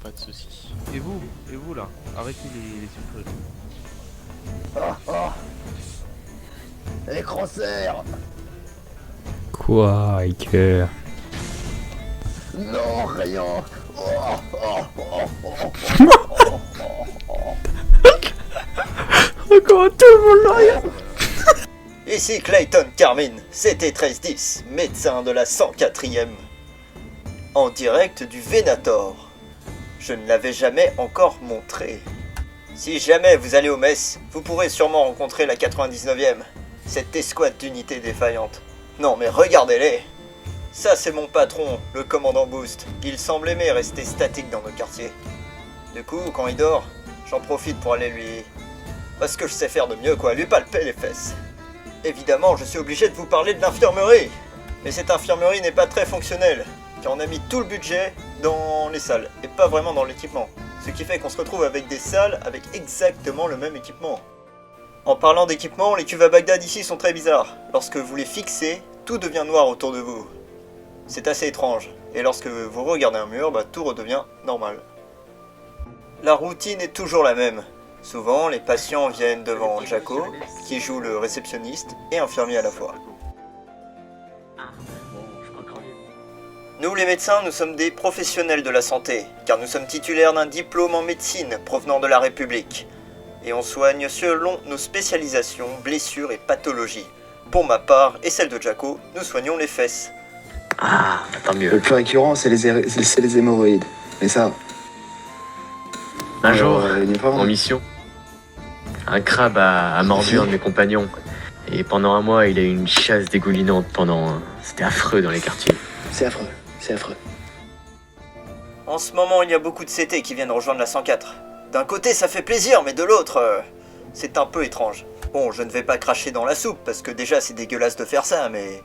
pas de soucis. Et vous là, arrêtez les sucreries. Les crosseurs. Quoi, Hiker? Non, rien. Encore tout le monde là. Ici Clayton Carmine, CT1310, médecin de la 104e. En direct du Venator. Je ne l'avais jamais encore montré. Si jamais vous allez au Metz, vous pourrez sûrement rencontrer la 99e, cette escouade d'unités défaillantes. Non mais regardez-les! Ça c'est mon patron, le commandant Boost. Il semble aimer rester statique dans nos quartiers. Du coup, quand il dort, j'en profite pour aller lui... Parce que je sais faire de mieux quoi, lui palper les fesses. Évidemment, je suis obligé de vous parler de l'infirmerie. Mais cette infirmerie n'est pas très fonctionnelle, car on a mis tout le budget dans les salles, et pas vraiment dans l'équipement. Ce qui fait qu'on se retrouve avec des salles avec exactement le même équipement. En parlant d'équipement, les cuves à Bagdad ici sont très bizarres. Lorsque vous les fixez, tout devient noir autour de vous. C'est assez étrange, et lorsque vous regardez un mur, tout redevient normal. La routine est toujours la même. Souvent, les patients viennent devant Jaco, qui joue le réceptionniste et infirmier à la fois. Nous les médecins, nous sommes des professionnels de la santé, car nous sommes titulaires d'un diplôme en médecine provenant de la République. Et on soigne selon nos spécialisations, blessures et pathologies. Pour ma part et celle de Jaco, nous soignons les fesses. Ah, tant mieux. Le plus récurrent, c'est les hémorroïdes. Mais ça... Un jour, uniforme. en mission, un crabe a mordu un de mes compagnons. Et pendant un mois, il a eu une chasse dégoulinante pendant... C'était affreux dans les quartiers. C'est affreux, c'est affreux. En ce moment, il y a beaucoup de CT qui viennent rejoindre la 104. D'un côté, ça fait plaisir, mais de l'autre, c'est un peu étrange. Bon, je ne vais pas cracher dans la soupe, parce que déjà, c'est dégueulasse de faire ça, mais...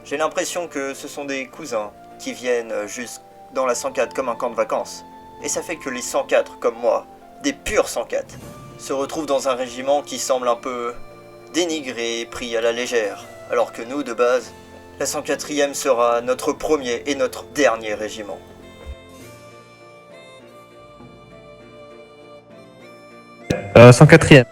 J'ai l'impression que ce sont des cousins qui viennent juste dans la 104 comme un camp de vacances. Et ça fait que les 104, comme moi, des purs 104, se retrouvent dans un régiment qui semble un peu dénigré et pris à la légère. Alors que nous, de base, la 104e sera notre premier et notre dernier régiment. Euh, 104e.